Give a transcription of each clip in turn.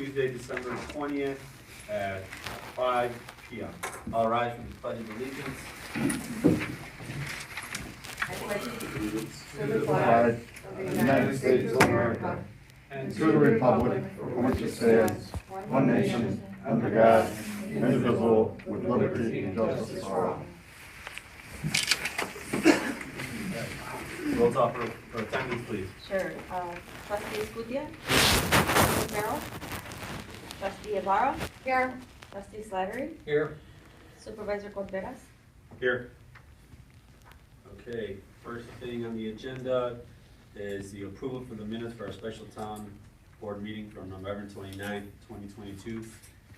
Tuesday, December 20th at 5 p.m. All rise for the Pledge of Allegiance. I pledge allegiance To the flag of the United States of America and to the republic for which it stands, one nation, under God, indivisible, with liberty and justice for all. Roll call for attendance, please. Sure. Trustee Escutia? Trustee Carroll? Trustee Ibarra? Here. Trustee Slattery? Here. Supervisor Contreras? Here. Okay, first thing on the agenda is the approval for the minutes for our special town board meeting from November 29th, 2022.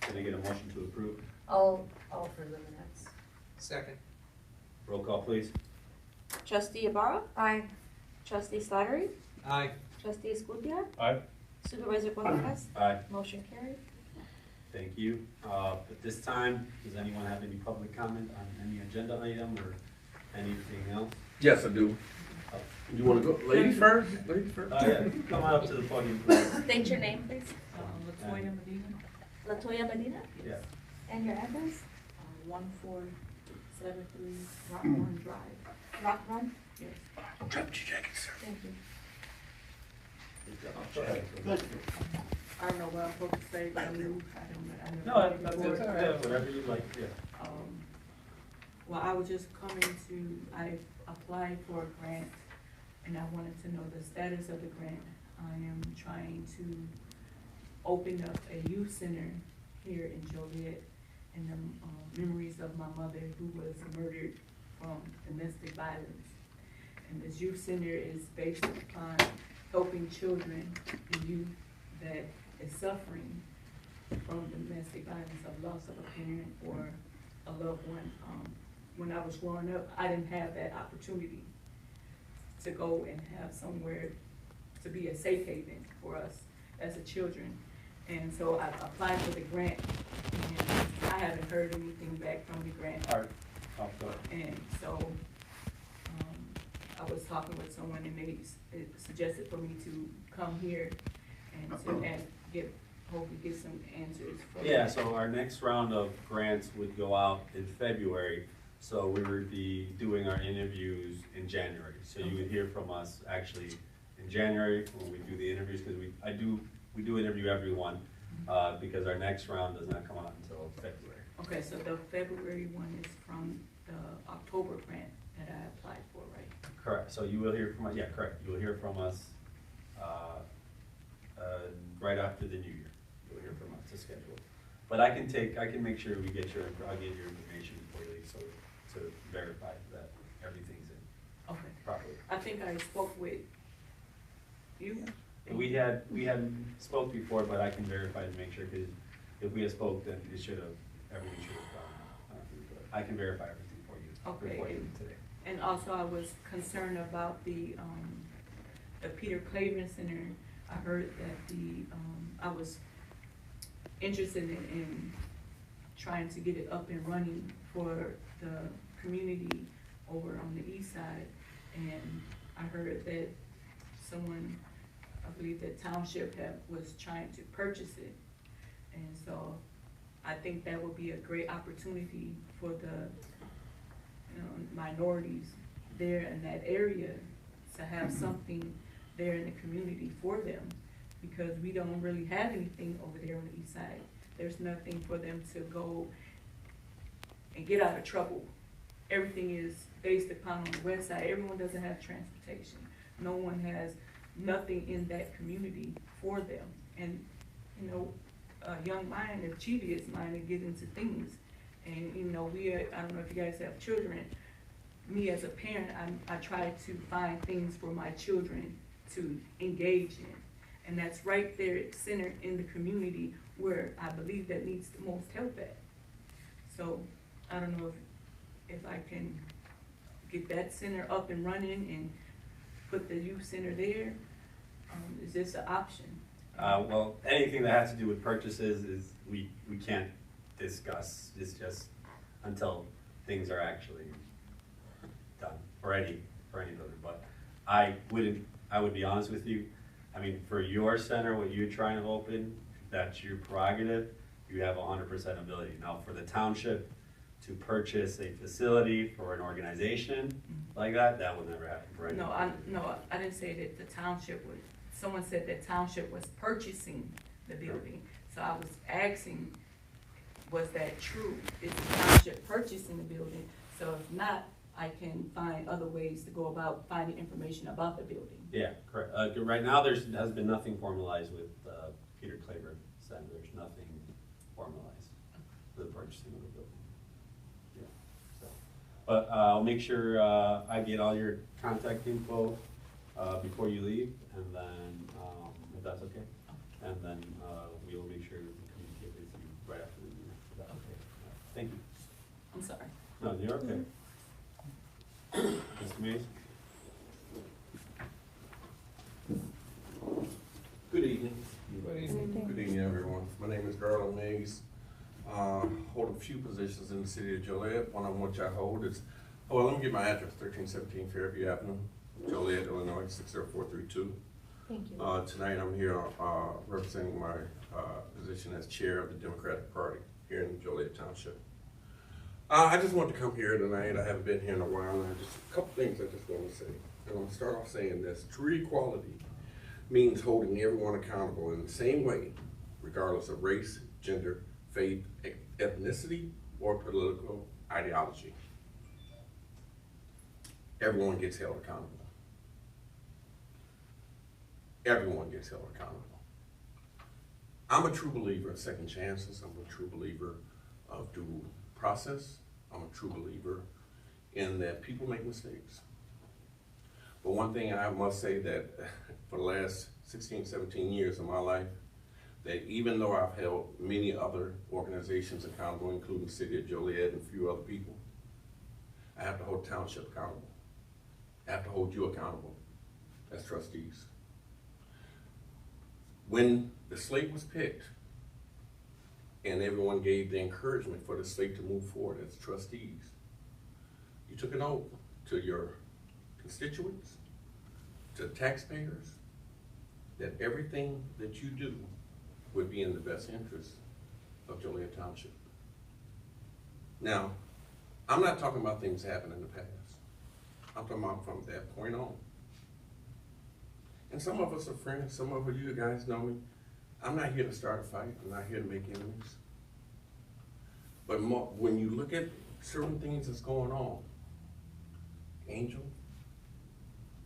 Can I get a motion to approve? All for the minutes. Second. Roll call, please. Trustee Ibarra? Aye. Trustee Slattery? Aye. Trustee Escutia? Aye. Supervisor Contreras? Aye. Motion carried. Thank you. At this time, does anyone have any public comment on any agenda item or anything else? Yes, I do. You wanna go, ladies first? Ladies first? Yeah, come on up to the podium, please. State your name, please. Latoya Medina, Latoya Medina? Yeah. And your address? 1473 Rock Run Drive. Rock Run? Yes. Drop your jacket, sir. Thank you. I don't know what I'm supposed to say, but I knew, I No, don't that's know. it. Whatever you like, yeah. Well, I was just coming to, I applied for a grant, and I wanted to know the status of the grant. I am trying to open up a youth center here in Joliet in the memories of my mother who was murdered from domestic violence. And this youth center is based upon helping children and youth that is suffering from domestic violence, of loss of a parent or a loved one. When I was growing up, I didn't have that opportunity to go and have somewhere to be a safe haven for us as a children. And so I applied for the grant, and I haven't heard anything back from the grant. All right. I'll go. And so, I was talking with someone and they suggested for me to come here and to hopefully get some answers from. Yeah, so our next round of grants would go out in February. So we would be doing our interviews in January. So you would hear from us actually in January when we do the interviews, because we do interview everyone, because our next round does not come out until February. Okay, so the February one is from the October grant that I applied for, right? Correct, so you will hear from us, yeah, correct, you will hear from us, right after the new year. You'll hear from us to schedule. But I can make sure I'll get your information for you, so to verify that everything's in Okay. properly. I think I spoke with you. We hadn't spoke before, but I can verify to make sure, because if we had spoke, then everything should have gone. I can verify everything for you. Okay, Before you today. And also I was concerned about the Peter Clavin Center. I heard that I was interested in trying to get it up and running for the community over on the east side. And I heard that someone, I believe that Township was trying to purchase it. And so I think that would be a great opportunity for the minorities there in that area to have something there in the community for them, because we don't really have anything over there on the east side. There's nothing for them to go and get out of trouble. Everything is based upon on the west side. Everyone doesn't have transportation. No one has nothing in that community for them. And, a young mind, if Chivia's mind, to get into things. And, I don't know if you guys have children. Me as a parent, I try to find things for my children to engage in. And that's right there centered in the community where I believe that needs the most help at. So I don't know if I can get that center up and running and put the youth center there. Is this an option? Well, anything that has to do with purchases is, we can't discuss. It's just until things are actually done for any building. But I would be honest with you. I mean, for your center, what you're trying to open, that's your prerogative, you have 100% ability. Now, for the township to purchase a facility for an organization like that would never happen for anyone. No, I didn't say that the township would, someone said that township was purchasing the building. So I was asking, was that true? Is the township purchasing the building? So if not, I can find other ways to go about finding information about the building. Yeah, correct. Right now, has been nothing formalized with Peter Claver Center. There's nothing formalized for the purchasing of the building. Yeah, so. But I'll make sure I get all your contact info before you leave, and then, if that's okay, and then we will make sure we communicate with you right after the meeting. Is that okay? Thank you. I'm sorry. No, you're okay. Mr. Mays? Good evening. Good evening, everyone. My name is Garland Mays. Hold a few positions in the city of Joliet. One of which I hold is, let me give my address, 1317 Fairview Avenue, Joliet, Illinois, 60432. Thank you. Tonight I'm here representing my position as chair of the Democratic Party here in Joliet Township. I just want to come here tonight. I haven't been here in a while, and just a couple things I just want to say. And I'm going to start off saying this. True equality means holding everyone accountable in the same way, regardless of race, gender, faith, ethnicity, or political ideology. Everyone gets held accountable. Everyone gets held accountable. I'm a true believer in second chances. I'm a true believer of due process. I'm a true believer in that people make mistakes. But one thing I must say that for the last 16, 17 years of my life, that even though I've held many other organizations accountable, including the city of Joliet and a few other people, I have to hold township accountable. I have to hold you accountable as trustees. When the slate was picked, and everyone gave the encouragement for the slate to move forward as trustees, you took an oath to your constituents, to taxpayers, that everything that you do would be in the best interest of Joliet Township. Now, I'm not talking about things that happened in the past. I'm talking about from that point on. And some of us are friends, some of you guys know me. I'm not here to start a fight, I'm not here to make enemies. But when you look at certain things that's going on, Angel,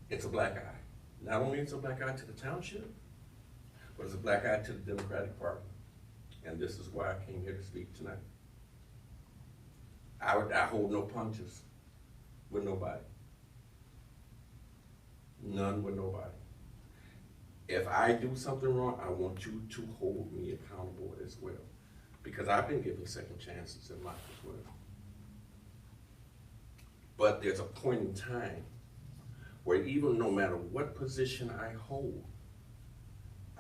it's a black eye. Not only is it a black eye to the township, but it's a black eye to the Democratic Party. And this is why I came here to speak tonight. I hold no punches with nobody. None with nobody. If I do something wrong, I want you to hold me accountable as well. Because I've been given second chances in life as well. But there's a point in time where even no matter what position I hold,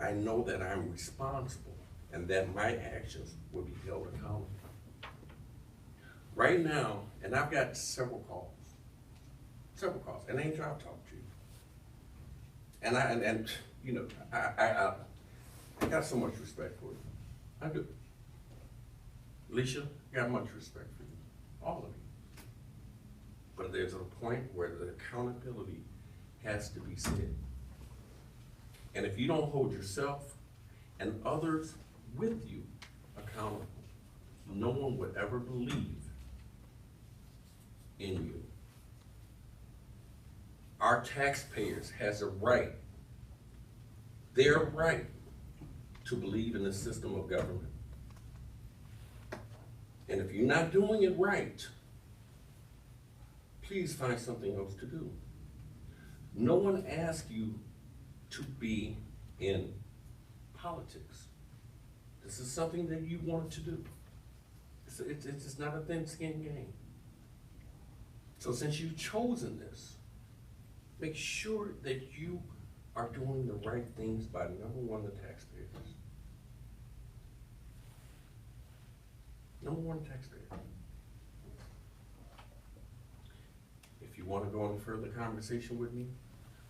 I know that I'm responsible and that my actions will be held accountable. Right now, and I've got several calls, and Angel, I've talked to you. And you know, I got so much respect for you. I do. Alicia, got much respect for you, all of you. But there's a point where the accountability has to be set. And if you don't hold yourself and others with you accountable, no one would ever believe in you. Our taxpayers has a right, their right, to believe in the system of government. And if you're not doing it right, please find something else to do. No one asked you to be in politics. This is something that you wanted to do. It's not a thin-skinned game. So since you've chosen this, make sure that you are doing the right things by, number one, the taxpayers. Number one, taxpayer. If you want to go any further conversation with me,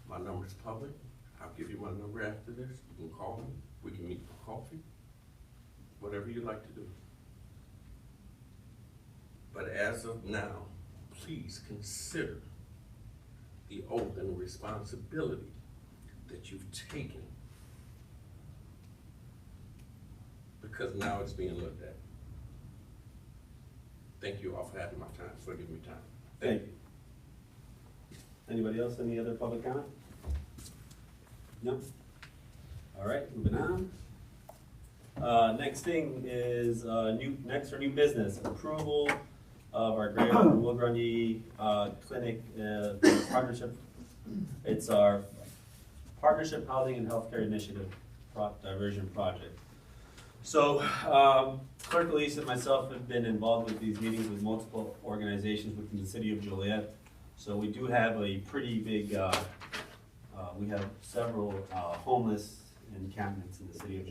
my number is public. I'll give you my number after this. You can call me. We can meet for coffee. whatever you like to do. But as of now, please consider the oath and responsibility that you've taken, because now it's being looked at. Thank you all for having my time, for giving me time. Thank you. Anybody else, any other public comment? No? All right, moving on. Next thing is, next for new business, approval of our Greater Will Grundy, Clinic, partnership. It's our Partnership Housing and Healthcare Initiative Diversion Project. So, Clerk Elise and myself have been involved with these meetings with multiple organizations within the city of Joliet. So we do have a pretty big, we have several homeless encampments in the city of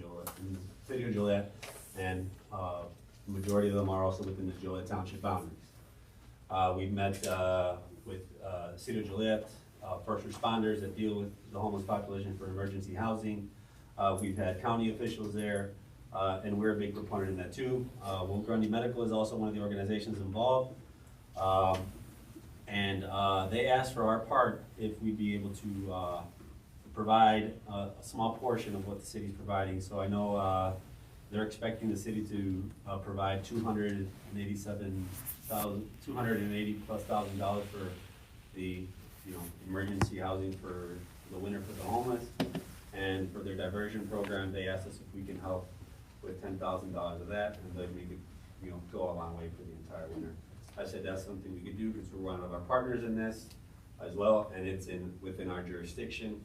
Joliet, and the majority of them are also within the Joliet Township boundaries. We've met with the city of Joliet, first responders that deal with the homeless population for emergency housing. We've had county officials there, and we're a big proponent in that too. Will Grundy Medical is also one of the organizations involved. And they asked for our part if we'd be able to provide a small portion of what the city's providing. So I know they're expecting the city to provide $280,000+ for the emergency housing for the winter for the homeless. And for their diversion program, they asked us if we can help with $10,000 of that, and then we could go a long way for the entire winter. I said that's something we could do because we're one of our partners in this as well, and it's within our jurisdiction.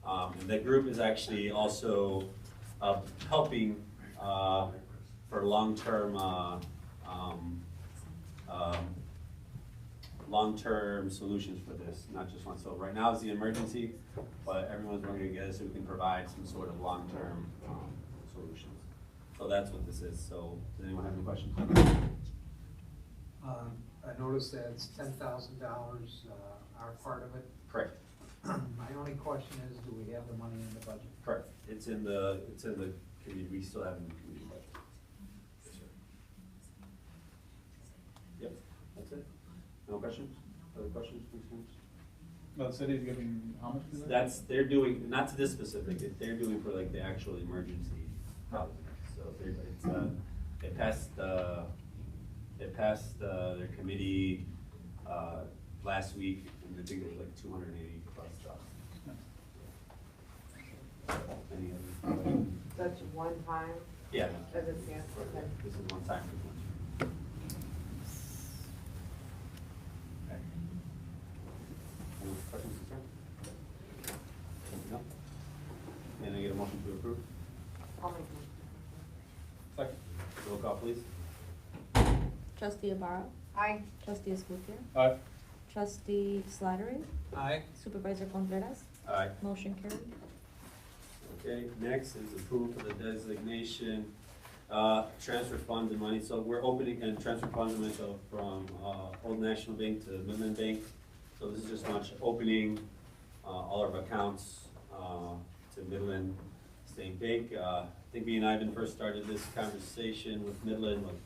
And the group is actually also helping for long-term solutions for this, not just one. So right now it's the emergency, but everyone's working together so we can provide some sort of long-term solutions. So that's what this is. So does anyone have any questions? I noticed that it's $10,000, our part of it. Correct. My only question is, do we have the money in the budget? Correct. It's in the committee. We still haven't committee budget. Yes, sir. Yep, that's it. No questions? Other questions, concerns? The city's giving how much to that? They're doing, not to this specific, they're doing for like the actual emergency housing. So it passed their committee last week, and I think it was like $280,000+. Any other questions? That's one time? Yeah. As it stands, okay. This is one time. Okay. Any questions, concerns? No? Can I get a motion to approve? I'll make one. Second. Roll call, please. Trustee Ibarra? Aye. Trustee Escutia? Aye. Trustee Slattery? Aye. Supervisor Contreras? Aye. Motion carried. Okay, next is approval for the designation, transfer funds and money. So we're opening and transfer funds and money from Old National Bank to Midland Bank. So this is just much opening all of our accounts to Midland State Bank. I think me and Ivan first started this conversation with Midland like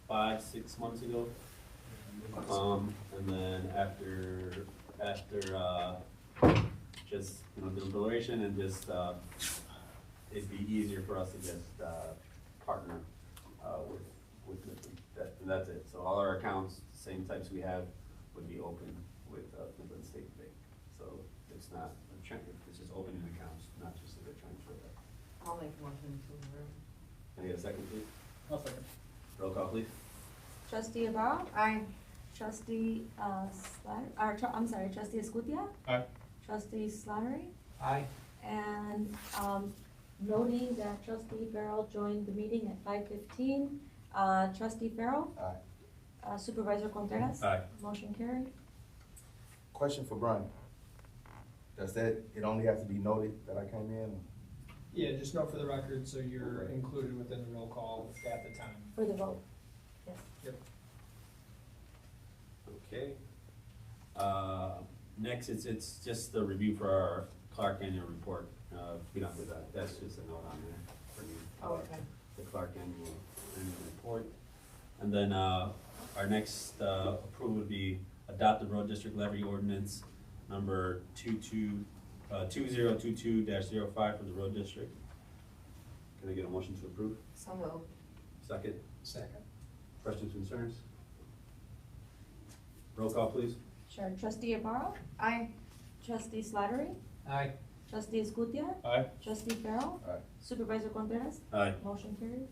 5-6 months ago. And then after just deliberation and just it'd be easier for us to just partner with Midland. And that's it. So all our accounts, same types we have, would be open with Midland State Bank. So it's not a transfer, it's just opening accounts, not just a transfer. I'll make one to approve. Can I get a second, please? I'll second. Roll call, please. Trustee Ibarra? Aye. Trustee Trustee Escutia? Aye. Trustee Slattery? Aye. And noting that Trustee Farrell joined the meeting at 5:15. Trustee Farrell? Aye. Supervisor Contreras? Aye. Motion carried. Question for Brian. Does that, it only have to be noted that I came in? Yeah, just note for the record, so you're included within the roll call at the time. For the vote. Yes. Yep. Okay. Next, it's just the review for our Clark annual report. We don't do that. That's just a note on there for you. Oh, okay. The Clark annual annual report. And then, our next, approval would be adopt the road district levy ordinance number 2022-05 for the road district. Can I get a motion to approve? So moved. Second, Second. questions, concerns? Roll call, please. Sure, trustee Ibarra, Aye. trustee Slattery, Aye. trustee Escutia, Aye. trustee Farrell, Aye. supervisor Contreras, Aye. motion carried.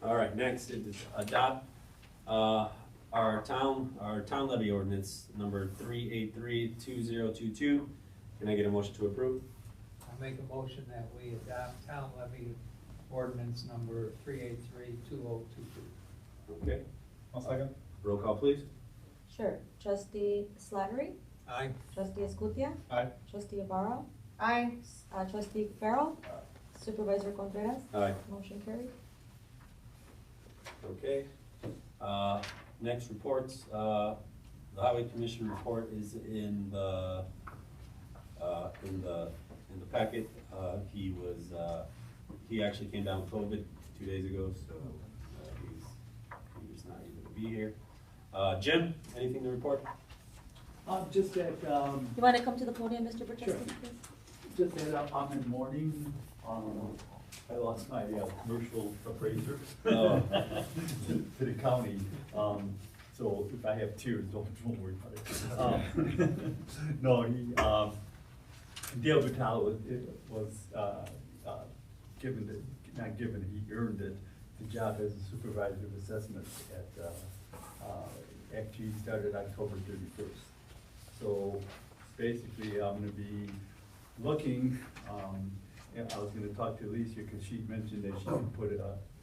All right, next is adopt, our town levy ordinance number 383-2022. Can I get a motion to approve? I make a motion that we adopt town levy ordinance number 383-2022. Okay, I'll second. roll call, please. Sure, trustee Slattery, Aye. trustee Escutia, Aye. trustee Ibarra, Aye. trustee Farrell, supervisor Contreras, Aye. motion carried. Okay, next reports, the highway commission report is in the packet. He actually came down with COVID 2 days ago, so, he's not able to be here. Jim, anything to report? Just that, You wanna come to the podium, Mr. Burchett, Sure. please? just that on the morning, I lost my commercial appraiser Oh. to the county. So if I have tears, don't worry about it. No, Dale Vitale was not given, he earned it, the job as a supervisor of assessments actually started October 31st. So basically, I'm gonna be looking, I was gonna talk to Alicia, cause she mentioned that she could put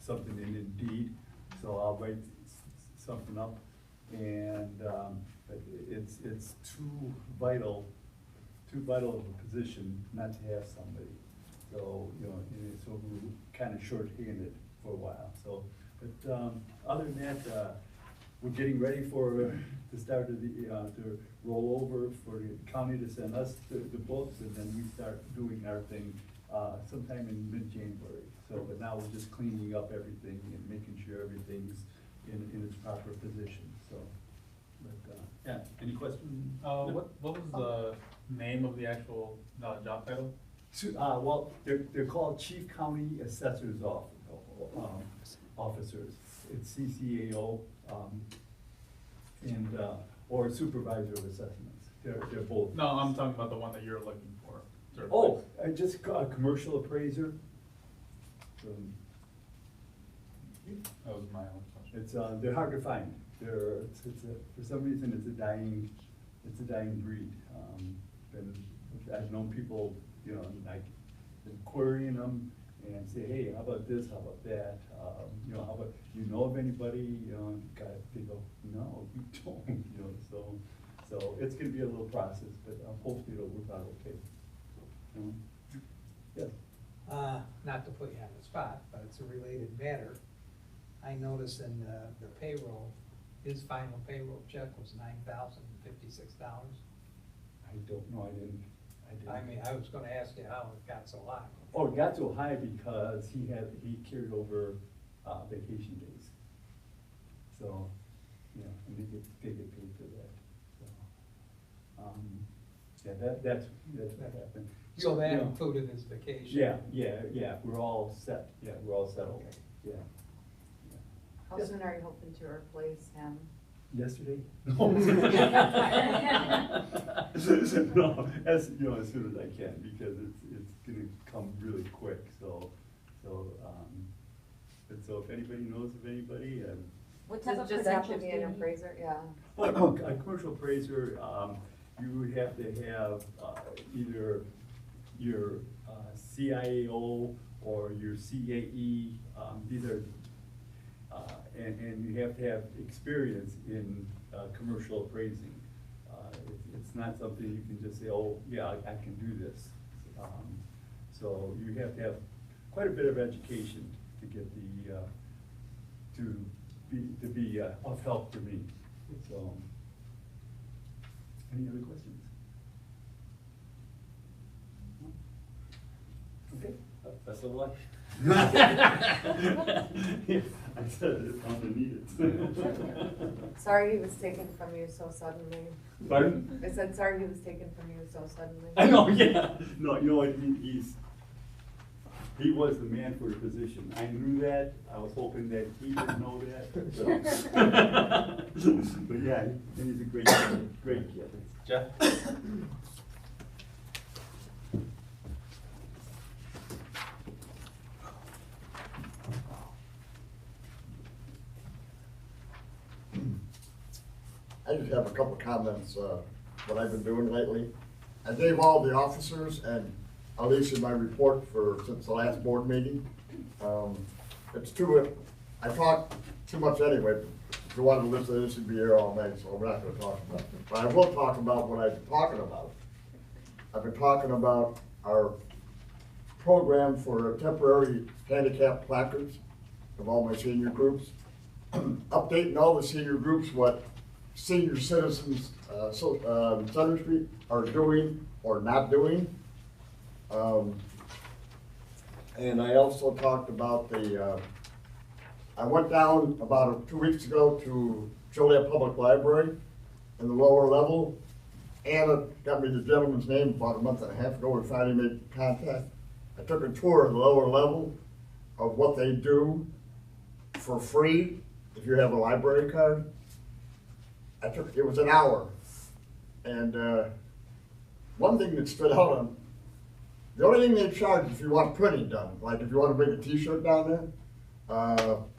something in Indeed, so I'll write something up. And, but it's too vital of a position not to have somebody. So, and so we're kinda short-handed for a while, so, but, other than that, we're getting ready for the start of the, to roll over for the county to send us the books, and then we start doing our thing, sometime in mid-January. So, but now we're just cleaning up everything and making sure everything's in its proper position, so. But, yeah, any questions? What was the name of the actual, job title? Well, they're called Chief County Assessors Officers. It's CCAO, and, or Supervisor of Assessments. They're both. No, I'm talking about the one that you're looking for. to Oh, replace. just a commercial appraiser. That was my own question. It's, they're hard to find. For some reason, it's a dying breed. I've known people, like, been querying them and say, hey, how about this, how about that? How about, you know of anybody, they go, no, you don't, so it's gonna be a little process, but hopefully it'll work out okay. Yes. Not to put you on the spot, but it's a related matter. I noticed in the payroll, his final payroll check was $9,056. I don't know, I didn't. I mean, I was gonna ask you how it got so high. Oh, it got so high because he carried over, vacation days. So, and they get paid for that, so. Yeah, that's what happened. So that You know, included his vacation? Yeah, we're all set, we're all settled, Okay. yeah. How soon are you hoping to replace him? Yesterday? No, as soon as I can, because it's gonna come really quick, so, and so if anybody knows of anybody, What type of Just have to credentials do be you an need? appraiser, yeah. a commercial appraiser, you would have to have, either your, CIAO or your CAE, these are, and you have to have experience in, commercial appraising. It's not something you can just say, oh, yeah, I can do this. So you have to have quite a bit of education to get to be of help to me, so. Any other questions? No? Okay. Best of luck. I said it underneath it. Sorry he was taken from you so suddenly. Pardon? I said, sorry he was taken from you so suddenly. I know, yeah. No, you know what, he was the man for the position. I knew that. I was hoping that he would know that. So. But yeah, he's a great kid, great kid. Jeff? I just have a couple of comments, what I've been doing lately. I gave all the officers and Alicia my report since the last board meeting. I talk too much anyway. If you want to listen to this, you'd be here all night, so we're not gonna talk about it. But I will talk about what I've been talking about. I've been talking about our program for temporary handicap placards of all my senior groups. Updating all the senior groups what senior citizens, Center Street are doing or not doing. And I also talked about I went down about 2 weeks ago to Joliet Public Library in the lower level. Anna got me the gentleman's name about a month and a half ago. We finally made contact. I took a tour of the lower level of what they do for free if you have a library card. It was an hour. And one thing that stood out on, the only thing they charge if you want printing done, like if you want to bring a t-shirt down there,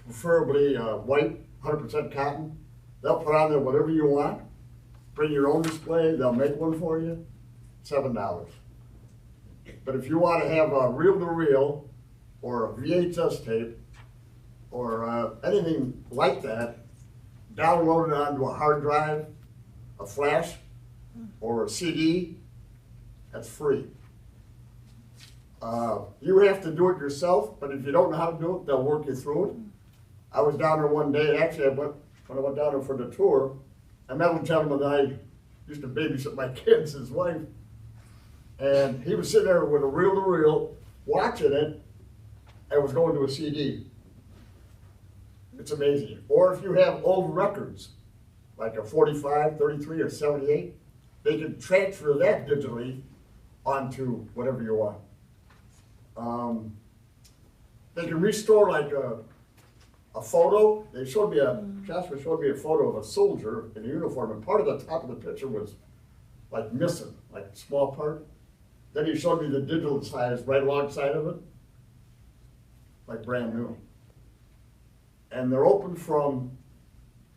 preferably white, 100% cotton, they'll put on there whatever you want. Bring your own display, they'll make one for you, $7. But if you want to have a reel-to-reel or a VHS tape or anything like that, download it onto a hard drive, a flash, or a CD, that's free. You have to do it yourself, but if you don't know how to do it, they'll work you through it. I was down there one day, actually when I went down there for the tour, I met a gentleman that I used to babysit my kids, his wife, and he was sitting there with a reel-to-reel, watching it, and was going to a CD. It's amazing. Or if you have old records, like a 45, 33, or 78, they can transfer that digitally onto whatever you want. They can restore like a photo. Joshua showed me a photo of a soldier in a uniform, and part of the top of the picture was like missing, like a small part. Then he showed me the digital size right alongside of it, like brand new. And they're open from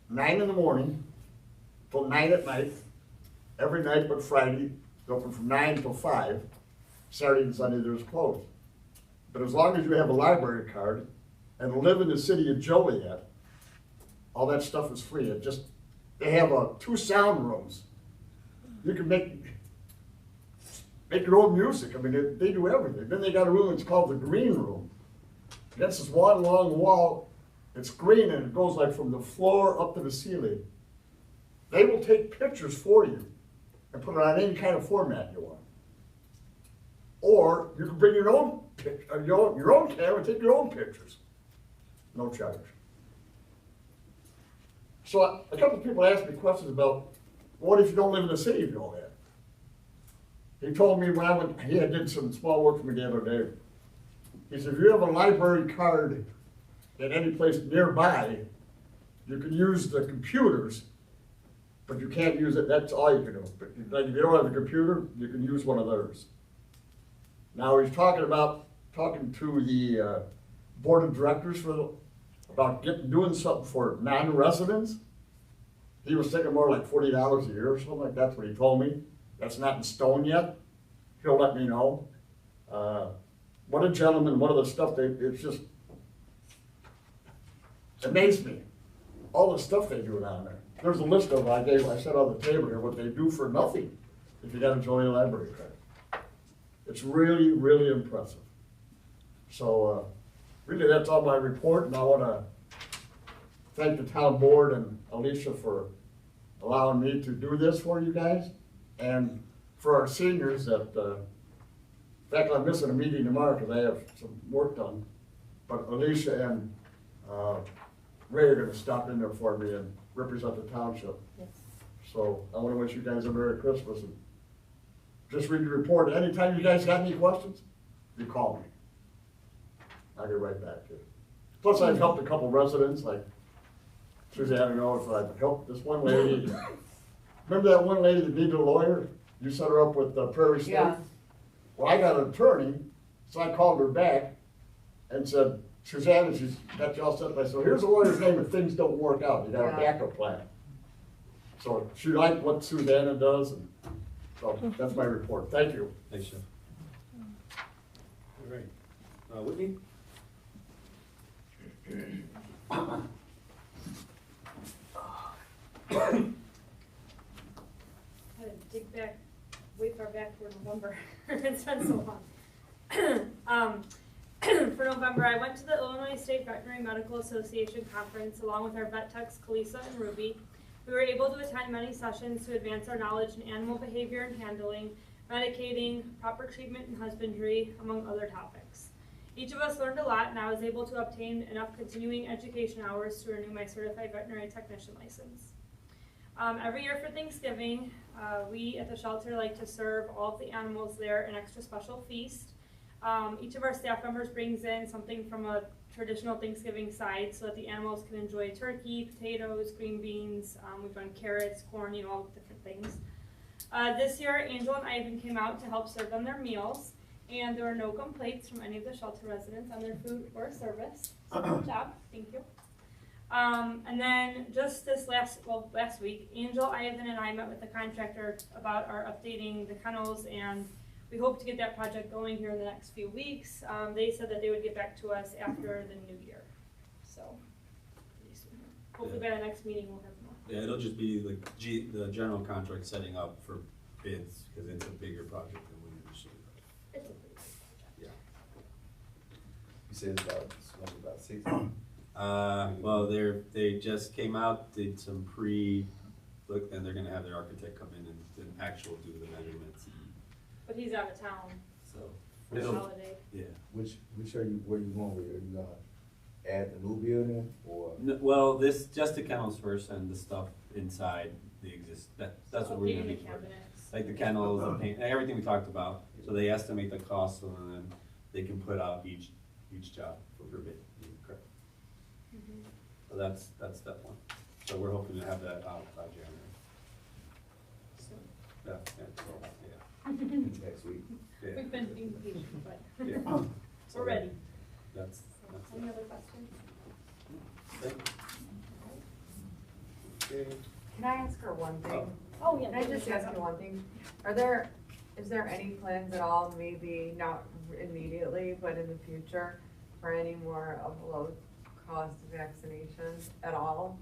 9 in the morning till 9 at night, every night but Friday. They're open from 9 till 5. Saturday and Sunday there's closed. But as long as you have a library card and live in the city of Joliet, all that stuff is free. They have 2 sound rooms. You can make your own music. I mean, they do everything. Then they got a room that's called the green room. That's this one long wall. It's green and it goes like from the floor up to the ceiling. They will take pictures for you and put it on any kind of format you want. Or you can bring your own camera and take your own pictures. No charge. So a couple of people asked me questions about, what if you don't live in the city of Joliet? He told me when I went, he did some small work for me the other day. He said, if you have a library card at any place nearby, you can use the computers, but you can't use it, that's all you can do. But like if you don't have a computer, you can use one of theirs. Now he's talking to the board of directors about doing something for non-residents. He was thinking more like $40 a year or something like that. That's what he told me. That's not in stone yet. He'll let me know. What a gentleman, what of the stuff it's just amazed me. All the stuff they do down there. There's a list of, I said on the table here, what they do for nothing if you got a Joliet library card. It's really, really impressive. So, really that's all my report, and I want to thank the town board and Alicia for allowing me to do this for you guys, and for our seniors that, in fact, I'm missing a meeting tomorrow because I have some work done. but Alicia and, Ray are gonna stop in there for me and represent the township. Yes. So I wanna wish you guys a Merry Christmas and just read the report. Anytime you guys got any questions, you call me. I'll get right back to you. Plus, I've helped a couple residents, like Suzanne, I don't know if I've helped this one lady. Remember that one lady that needed a lawyer? You set her up with Prairie State? Yeah. Well, I got an attorney, so I called her back and said, Suzanne, she's got you all set up. I said, here's a lawyer's name if things don't work out. You got a Yeah. backup plan. So she liked what Susanna does, and so that's my report. Thank you. Thanks, Jeff. All right, Whitney? Had to dig back, way far back for November. It's been so long. For November, I went to the Illinois State Veterinary Medical Association conference along with our vet techs, Kalisa and Ruby. We were able to attend many sessions to advance our knowledge in animal behavior and handling, medicating, proper treatment and husbandry, among other topics. Each of us learned a lot, and I was able to obtain enough continuing education hours to renew my certified veterinary technician license. Every year for Thanksgiving, we at the shelter like to serve all of the animals there an extra special feast. Each of our staff members brings in something from a traditional Thanksgiving side so that the animals can enjoy turkey, potatoes, green beans. We've done carrots, corn, all different things. This year, Angel and Ivan came out to help serve them their meals, and there were no complaints from any of the shelter residents on their food or service. So good job, thank you. And then just this last week, Angel, Ivan, and I met with the contractor about our updating the kennels, and we hope to get that project going here in the next few weeks. They said that they would get back to us after the new year. So, pretty soon. Hopefully by the next meeting we'll have more. Yeah, it'll just be like the general contract setting up for bids, because it's a bigger project than we initially thought. It's a pretty big project. Yeah. You said it's about 6. Well, they just came out, did some look, and they're gonna have their architect come in and actual do the measurements. But he's out of town So, for the holiday. yeah. Which where you going with it? Are you gonna add the new building or? Well, just the kennels first and the stuff inside the that's what we're Updating gonna the do. cabinets. Like the kennels, the paint, everything we talked about. So they estimate the cost and then they can put out each job for bid. Correct. Mhm. So that's step one. So we're hoping to have that out by January. So, Yeah, Next week. yeah. we've been being patient, but Yeah. we're ready. That's Any it. other questions? Thank you. Okay. Can I ask her one thing? Oh, yeah. Can I just ask you one thing? Is there any plans at all, maybe not immediately, but in the future, for any more of low-cost vaccinations at all?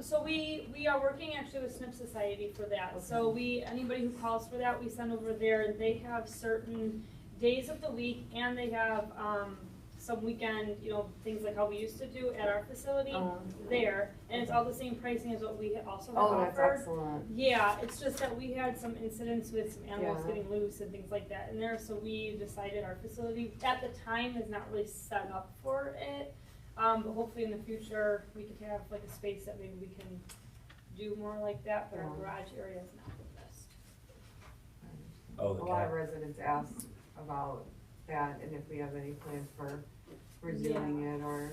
So we are working actually with SNP Society for that. Okay. So anybody who calls for that, we send over there, and they have certain days of the week, and they have, some weekend, things like how we used to do at our facility there, and it's all the same pricing as what we also have Oh, that's offered. excellent. Yeah, it's just that we had some incidents with some animals Yeah. getting loose and things like that in there, so we decided our facility at the time is not really set up for it. But hopefully in the future, we could have like a space that maybe we can do more like that, but our Yeah. garage area is not the best. Oh, the A lot of cat. residents ask about that, and if we have any plans for resuming it, or,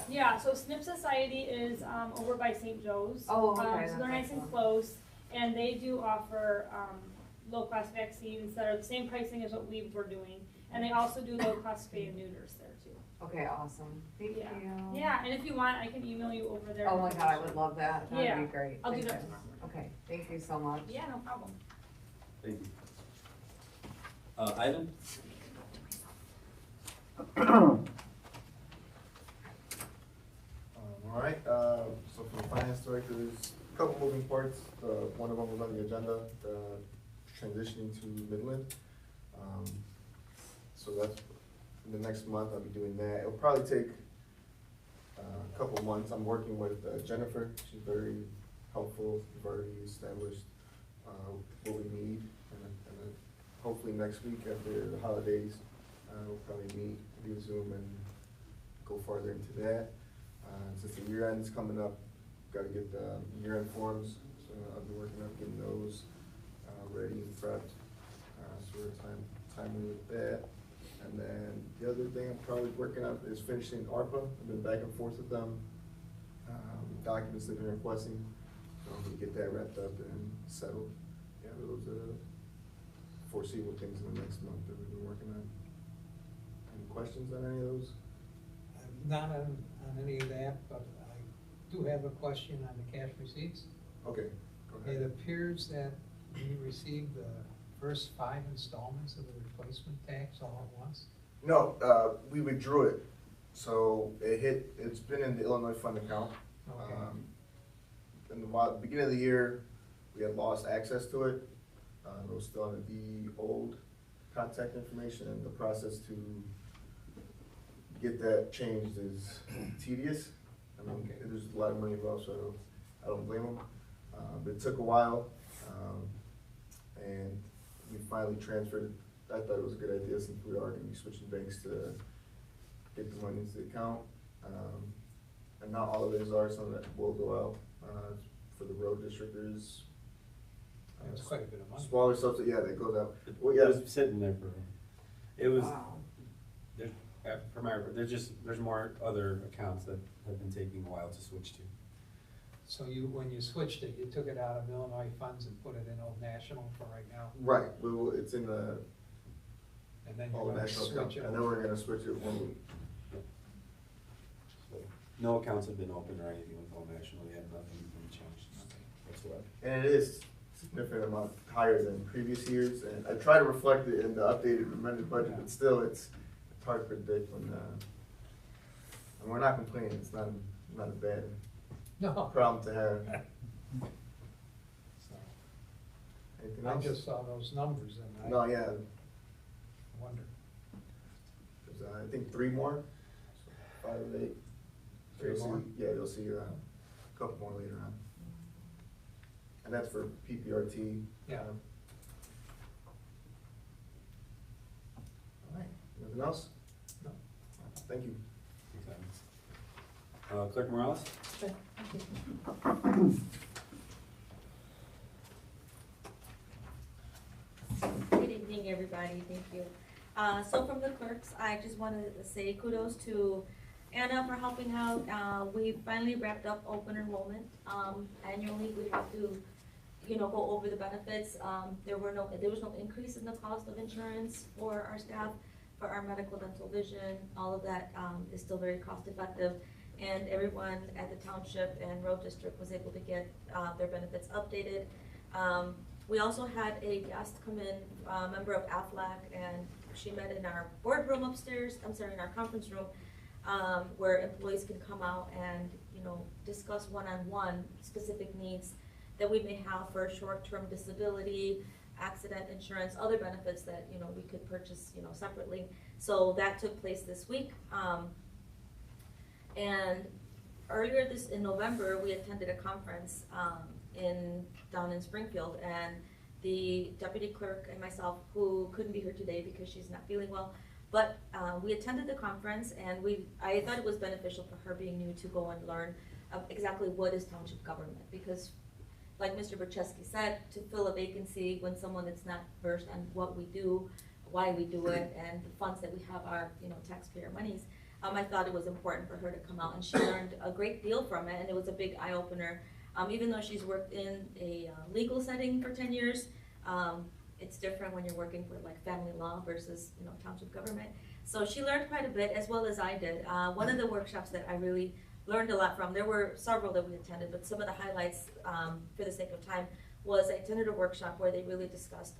Yeah, so SNP Society is, over by St. Joe's. Oh, okay, So that's they're nice and awesome. close, and they do offer, low-cost vaccines that are the same pricing as what we were doing. And they also do low-cost spay and neuters there too. Okay, awesome, thank you. Yeah. Yeah, and if you want, I can email you over there. Oh my god, I would love that, Yeah, that'd be great. I'll do Thank that you. tomorrow. Okay, thank you so much. Yeah, no problem. Thank you. Ivan? All right, so for the finance director, there's a couple moving parts. One of them was on the agenda, transitioning to Midland. So that's, in the next month, I'll be doing that. It'll probably take a couple months. I'm working with Jennifer. She's very helpful. We've already established what we need. And then hopefully next week after the holidays, we'll probably meet via Zoom and go farther into that. Since the year end is coming up, gotta get the year-end forms, so I'll be working on getting those ready and prepped. So we're timely with that. And then the other thing I'm probably working on is finishing ARPA. I've been back and forth with them. Documents they've been requesting, so I'm gonna get that wrapped up and settled. Yeah, those are foreseeable things in the next month that we've been working on. Any questions on any of those? Not on any of that, but I do have a question on the cash receipts. Okay, go It ahead. appears that we received the first 5 installments of the replacement tax all at once. No, we withdrew it. So it's been in the Illinois fund account. Okay. In the beginning of the year, we had lost access to it. It was still under the old contact information, and the process to get that changed is tedious. I mean, Okay. there's a lot of money involved, so I don't blame them. But it took a while, and we finally transferred it. I thought it was a good idea since we are gonna be switching banks to get the money into the account. And not all of those are, some of that will go out, for the road district. There's That's quite a bit of money. smaller stuff that, yeah, that goes out. Well, It yeah, was sitting there for, it was, Wow. there's more other accounts that have been taking a while to switch to. So when you switched it, you took it out of Illinois funds and put it in Old National for right now? right, it's in the And then you're Old gonna National account, switch it? and then we're gonna switch it when we, So, no accounts have been opened or anything with Old National yet, nothing's been changed whatsoever. and it is significant amount higher than previous years, and I try to reflect it in the updated amended budget, but still, it's hard to predict when, and we're not complaining, it's not a bad No. problem to have. So, Anything I else? just saw those numbers and I No, yeah, wonder. there's, I think 3 more, 5 of 8. So 3 you'll see- more? Yeah, you'll see a couple more later on. And that's for PPRT. Yeah. All right, anything else? No. Thank you. Clerk Morales? Good evening, everybody, thank you. So from the clerks, I just wanted to say kudos to Anna for helping out. We finally wrapped up open enrollment. Annually, we have to, go over the benefits. There was no increase in the cost of insurance for our staff, for our medical, dental, vision. All of that is still very cost effective. And everyone at the Township and Road District was able to get their benefits updated. We also had a guest come in, a member of AFLAC, and she met in our boardroom upstairs, in our conference room, where employees can come out and, discuss one-on-one specific needs that we may have for short-term disability, accident insurance, other benefits that, we could purchase, separately. So that took place this week. And earlier in November, we attended a conference, down in Springfield, and the deputy clerk and myself, who couldn't be here today because she's not feeling well, but we attended the conference, and I thought it was beneficial for her being new to go and learn exactly what is township government, because like Mr. Bercheski said, to fill a vacancy when someone that's not versed on what we do, why we do it, and the funds that we have are, taxpayer monies. I thought it was important for her to come out, and she learned a great deal from it, and it was a big eye-opener. Even though she's worked in a legal setting for 10 years, it's different when you're working for like family law versus, township government. So she learned quite a bit, as well as I did. One of the workshops that I really learned a lot from, there were several that we attended, but some of the highlights, for the sake of time, was I attended a workshop where they really discussed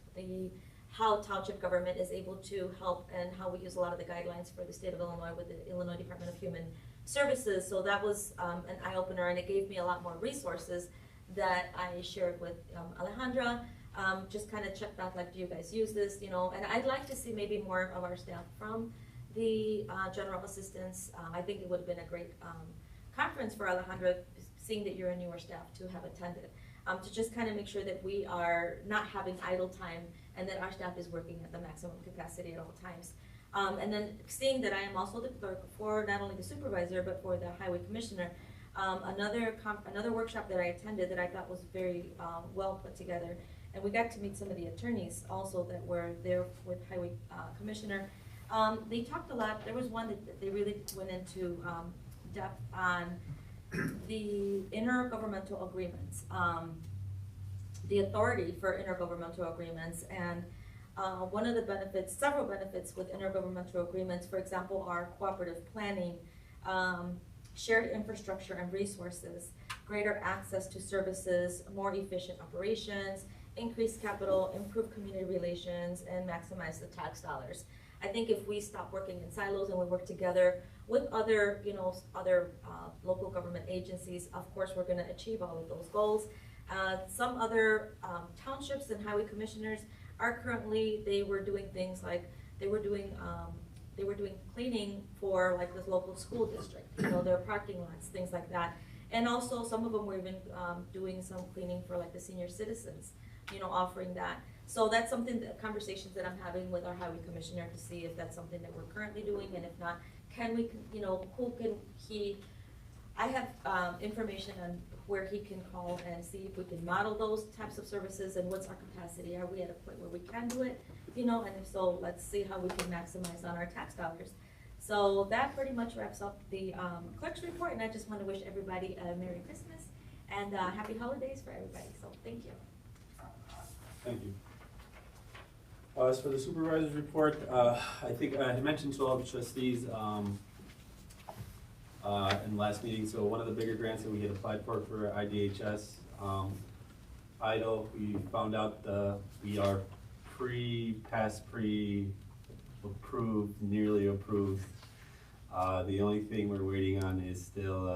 how township government is able to help, and how we use a lot of the guidelines for the state of Illinois with the Illinois Department of Human Services. So that was an eye-opener, and it gave me a lot more resources that I shared with Alejandra. Just kind of checked back, like, do you guys use this, and I'd like to see maybe more of our staff from the general assistance. I think it would have been a great conference for Alejandra, seeing that you're a newer staff, to have attended, to just kind of make sure that we are not having idle time, and that our staff is working at the maximum capacity at all times. And then seeing that I am also the clerk for not only the supervisor, but for the highway commissioner, another workshop that I attended that I thought was very well put together, and we got to meet some of the attorneys also that were there with highway commissioner. They talked a lot. There was one that they really went into depth on the intergovernmental agreements, the authority for intergovernmental agreements, and one of the benefits, several benefits with intergovernmental agreements, for example, are cooperative planning, shared infrastructure and resources, greater access to services, more efficient operations, increased capital, improved community relations, and maximize the tax dollars. I think if we stop working in silos and we work together with other, other local government agencies, of course, we're gonna achieve all of those goals. Some other townships and highway commissioners are currently, they were doing things like, they were doing cleaning for like this local school district, their parking lots, things like that. And also some of them were even doing some cleaning for like the senior citizens, offering that. So that's something, that conversations that I'm having with our highway commissioner to see if that's something that we're currently doing, and if not, can we, who can he, I have information on where he can call and see if we can model those types of services and what's our capacity. Are we at a point where we can do it? And if so, let's see how we can maximize on our tax dollars. So that pretty much wraps up the clerk's report, and I just want to wish everybody a Merry Christmas and Happy Holidays for everybody. So thank you. Thank you. As for the supervisor's report, I think I mentioned to all the trustees in the last meeting, so one of the bigger grants that we had applied for IDHS, IDLE, we found out we are pre-approved, nearly approved. The only thing we're waiting on is still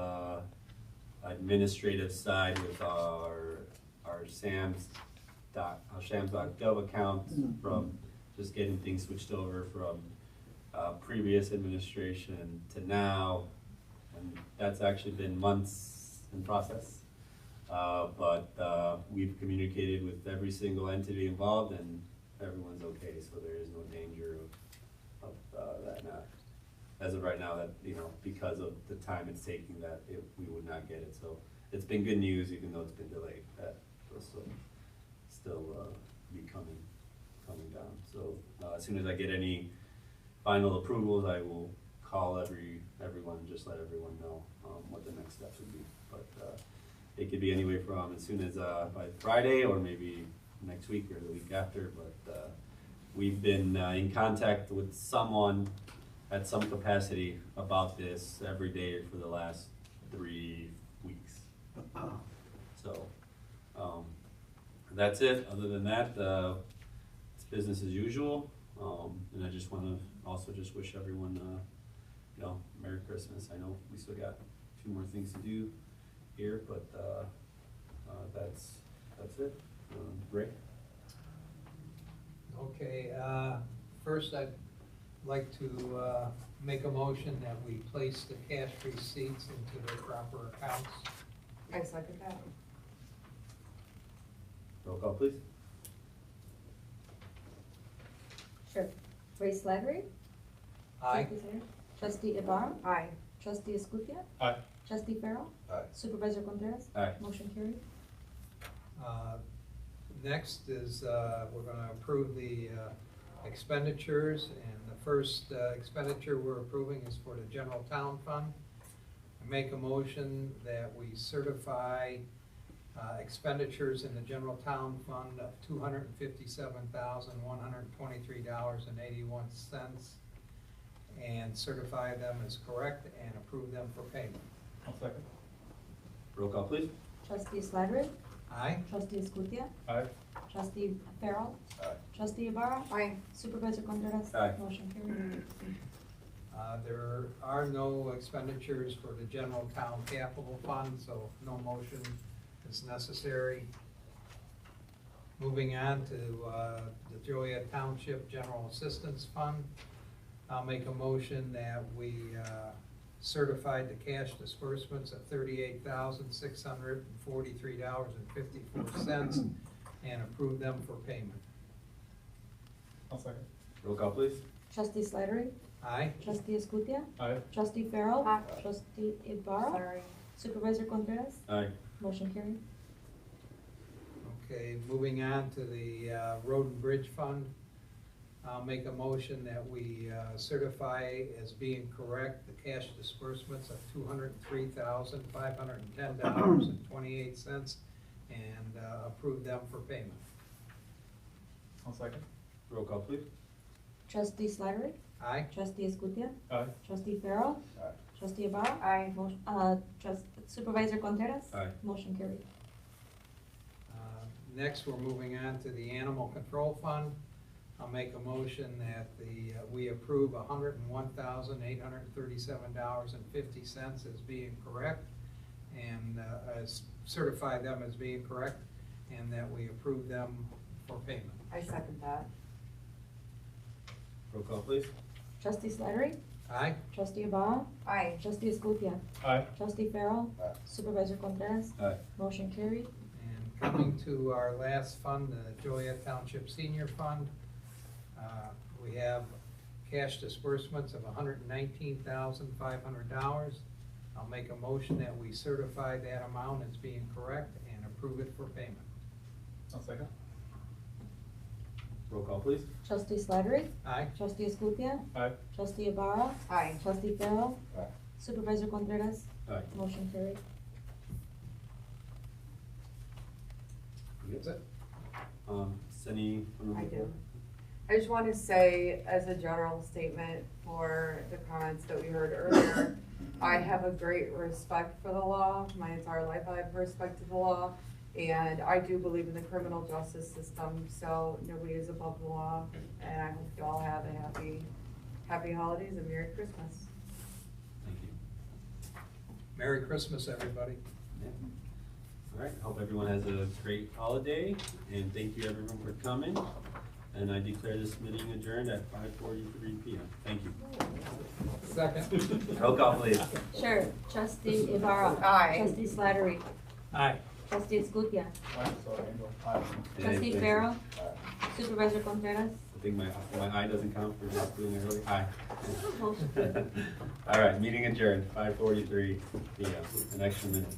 administrative side with our shams.gov account, from just getting things switched over from previous administration to now, and that's actually been months in process. But we've communicated with every single entity involved, and everyone's okay, so there is no danger of that now. As of right now, that because of the time it's taking, that we would not get it. So it's been good news, even though it's been delayed. That was still be coming down. So as soon as I get any final approvals, I will call everyone, just let everyone know what the next steps would be. But it could be anywhere from as soon as by Friday, or maybe next week or the week after. But we've been in contact with someone at some capacity about this every day for the last 3 weeks. So that's it. Other than that, it's business as usual. And I just want to also just wish everyone, Merry Christmas. I know we still got a few more things to do here, but that's it. Ray? Okay, first I'd like to make a motion that we place the cash receipts into their proper accounts. I second that. Roll call, please. Sure. Ray Slattery? Aye. Trustee Ibarra? Aye. Trustee Escutia? Aye. Trustee Farrell? Aye. Supervisor Contreras? Aye. Motion carried. Next is, we're gonna approve the expenditures, and the first expenditure we're approving is for the general town fund. I make a motion that we certify expenditures in the general town fund of $257,123.81, and certify them as correct and approve them for payment. I'll second. Roll call, please. Trustee Slattery? Aye. Trustee Escutia? Aye. Trustee Farrell? Aye. Trustee Ibarra? Aye. Supervisor Contreras? Aye. Motion carried. There are no expenditures for the general town capital fund, so no motion is necessary. Moving on to the Joliet Township General Assistance Fund, I'll make a motion that we certified the cash disbursements of $38,643.54 and approve them for payment. I'll second. Roll call, please. Trustee Slattery? Aye. Trustee Escutia? Aye. Trustee Farrell? Aye. Trustee Ibarra? Sorry. Supervisor Contreras? Aye. Motion carried. Okay, moving on to the Road and Bridge Fund. I'll make a motion that we certify as being correct the cash disbursements of $203,510.28 and approve them for payment. I'll second. Roll call, please. Trustee Slattery? Aye? Trustee Escutia? Aye. Trustee Farrell? Aye. Trustee Ibarra? Aye. Supervisor Contreras? Aye. Motion carried. Next, we're moving on to the Animal Control Fund. I'll make a motion that we approve $101,837.50 as being correct, and as certify them as being correct, and that we approve them for payment. I second that. Roll call, please. Trustee Slattery? Aye? Trustee Ibarra? Aye. Trustee Escutia? Aye. Trustee Farrell? Aye. Supervisor Contreras? Aye. Motion carried. And coming to our last fund, the Joliet Township Senior Fund, we have cash disbursements of $119,500. I'll make a motion that we certify that amount as being correct and approve it for payment. I'll second. Roll call, please. Trustee Slattery? Aye? Trustee Escutia? Aye. Trustee Ibarra? Aye. Trustee Farrell? Aye. Supervisor Contreras? Aye. Motion carried. That's it. Sunny? I do. I just want to say, as a general statement for the comments that we heard earlier, I have a great respect for the law. My entire life I have respect for the law. And I do believe in the criminal justice system, so nobody is above the law. And I hope you all have a happy holidays and Merry Christmas. Thank you. Merry Christmas, everybody. Yeah. All right, hope everyone has a great holiday, and thank you everyone for coming. And I declare this meeting adjourned at 5:43 p.m. Thank you. Second. Roll call, please. Sure. Trustee Ibarra? Aye. Trustee Slattery? Aye. Trustee Escutia? Aye. Sorry, Aye. Trustee Thank you. Farrell? Supervisor Contreras? I think my eye doesn't count for just doing it early. Aye. Motion carried. All right, meeting adjourned, 5:43 p.m. An extra minute.